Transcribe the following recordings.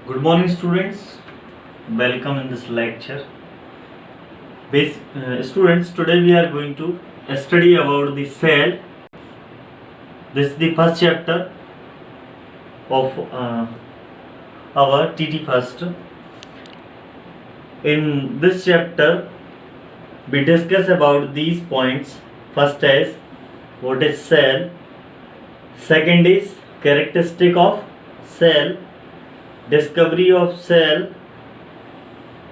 Good morning, students. Welcome in this lecture. Students, today we are going to study about the cell. This is the first chapter of our TT first. In this chapter, we discuss about these points. First is what is cell. Second is characteristic of cell. Discovery of cell,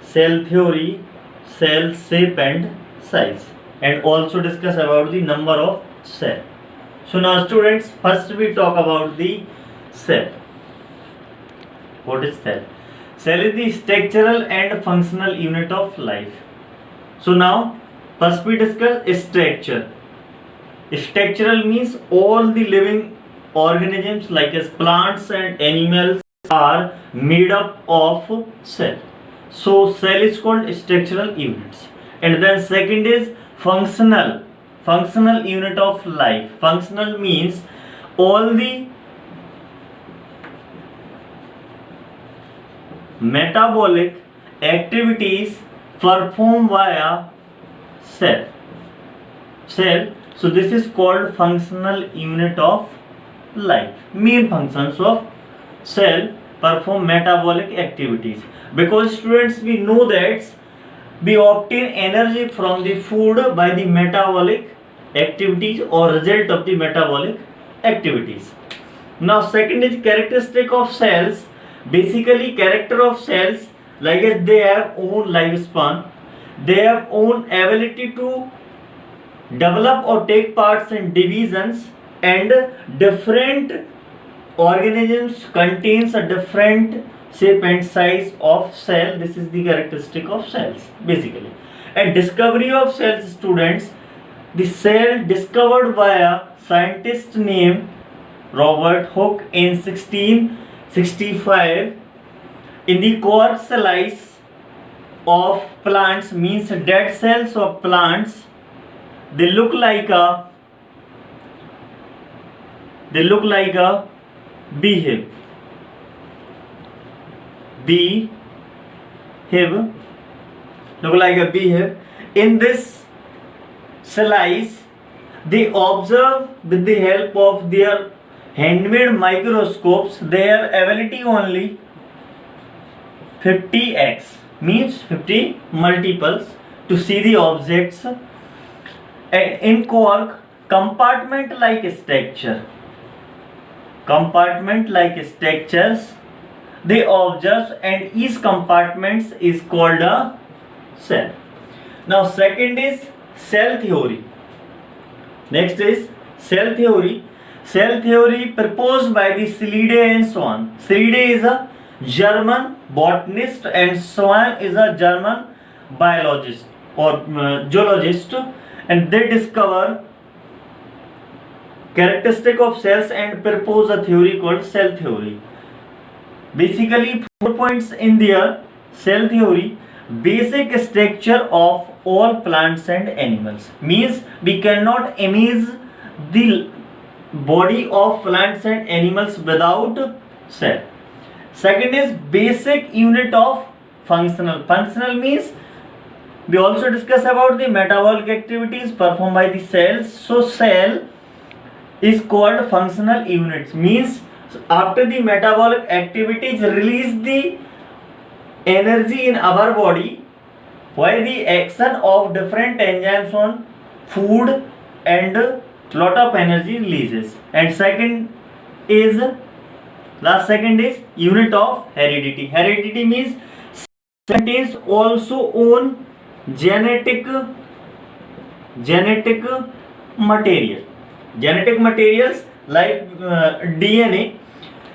cell theory, cell shape and size, and also discuss about the number of cell. So now students, first we talk about the cell. What is cell? Cell is the structural and functional unit of life. So now first we discuss structure. Structural means all the living organisms like as plants and animals are made up of cell. So cell is called structural units. And then second is functional unit of life. Functional means all the metabolic activities performed via cell. So this is called functional unit of life. Main functions of cell perform metabolic activities, because students, we know that we obtain energy from the food by the metabolic activities or result of the metabolic activities. Now second is characteristic of cells. Basically character of cells, like as they have own lifespan, they have own ability to develop or take parts in divisions, and different organisms contains a different shape and size of cell. This is the characteristic of cells basically. And discovery of cells, students, the cell discovered via scientist named Robert Hooke in 1665 in the corpuscles of plants, means dead cells of plants. They look like a beehive. Look like a beehive. In this slice, they observe with the help of their handmade microscopes their ability only 50x, means 50 multiples, to see the objects. And in cork, compartment like structures they observe, and each compartment is called a cell. Now second is cell theory. Next is cell theory. Cell theory proposed by the Slide and Swan. Slide is a German botanist and Swan is a German biologist or zoologist, and they discover characteristic of cells and propose a theory called cell theory. Basically 4 points in their cell theory. Basic structure of all plants and animals, means we cannot imagine the body of plants and animals without cell. Second is basic unit of functional means we also discuss about the metabolic activities performed by the cells. So cell is called functional units, means after the metabolic activities release the energy in our body, while the action of different enzymes on food and lot of energy releases. And second is unit of heredity. Heredity means contains also own genetic materials like DNA.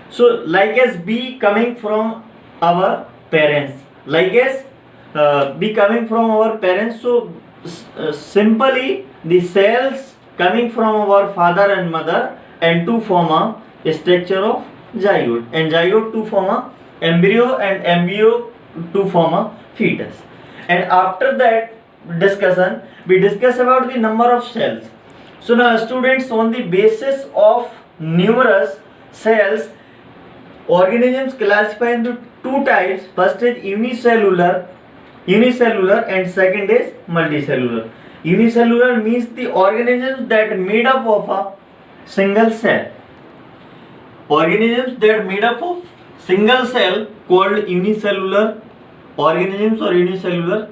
So like as B coming from our parents, so simply the cells coming from our father and mother, and to form a structure of zygote, and zygote to form a embryo, and embryo to form a fetus. And after that discussion, we discuss about the number of cells. So now students, on the basis of numerous cells, organisms classified into two types. First is unicellular and second is multicellular. Unicellular means the organisms that made up of a single cell. Organisms that made up of single cell called unicellular organisms or unicellular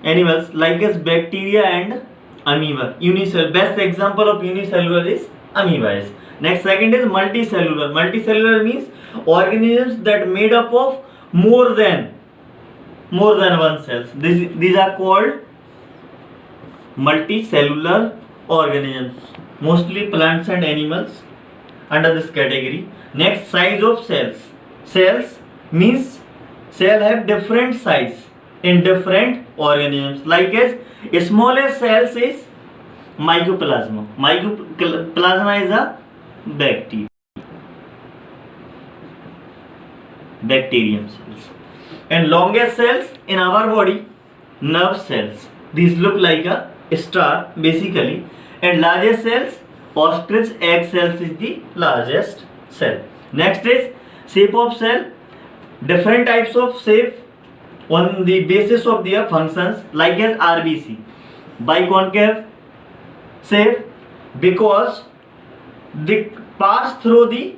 animals, like as bacteria and amoeba. Unicellular, best example of unicellular is amoeba is. Next, second is multicellular. Multicellular means organisms that made up of more than one cells. These are called multicellular organisms, mostly plants and animals under this category. Next, size of cells. Cells means cell have different size in different organisms, like as smallest cells is mycoplasma. Mycoplasma is a bacterium cells. And longest cells in our body, nerve cells. These look like a star basically. And largest cells, ostrich egg cells is the largest cell. Next is shape of cell. Different types of shape on the basis of their functions, like as RBC, biconcave shape, because they pass through the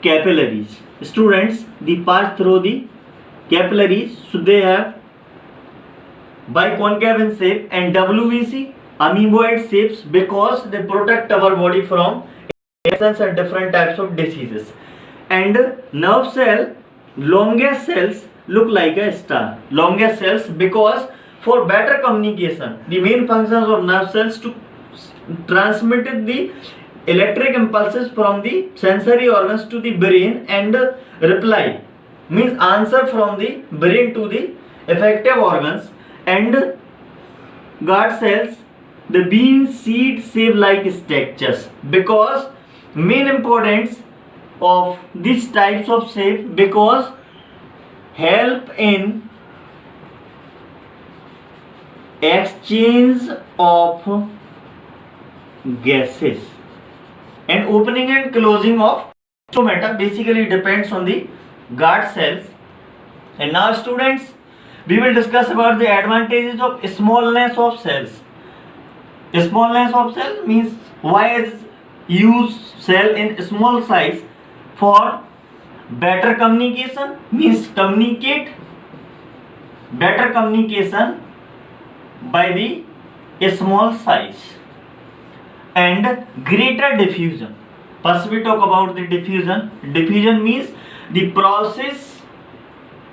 capillaries. Students, they pass through the capillaries, so they have biconcave in shape. And WBC, amoeboid shapes, because they protect our body from infections and different types of diseases. And nerve cell, longest cells look like a star. Longest cells because for better communication, the main functions of nerve cells to transmit the electric impulses from the sensory organs to the brain, and reply means answer from the brain to the effective organs. And guard cells, the bean seed shape like structures, because main importance of these types of shape, because help in exchange of gases and opening and closing of stomata, basically depends on the guard cells. And now students, we will discuss about the advantages of smallness of cells. Smallness of cells means why is use cell in small size for better communication, means communicate better communication by the small size, and greater diffusion. First we talk about the diffusion. Diffusion means the process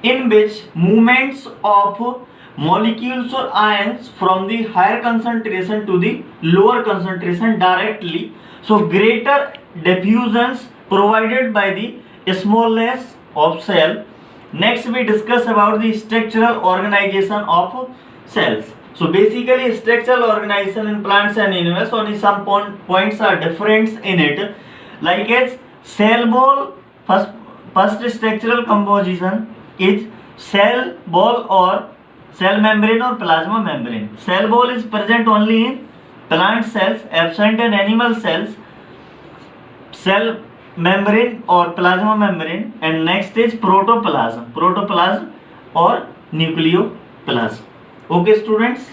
in which movements of molecules or ions from the higher concentration to the lower concentration directly. So greater diffusions provided by the smallness of cell. Next we discuss about the structural organization of cells. So basically structural organization in plants and animals, only some points are different in it, like as cell wall. First structural composition is cell wall or cell membrane or plasma membrane. Cell wall is present only in plant cells, absent in animal cells. Cell membrane or plasma membrane. And next is protoplasm or nucleoplasm. Okay students.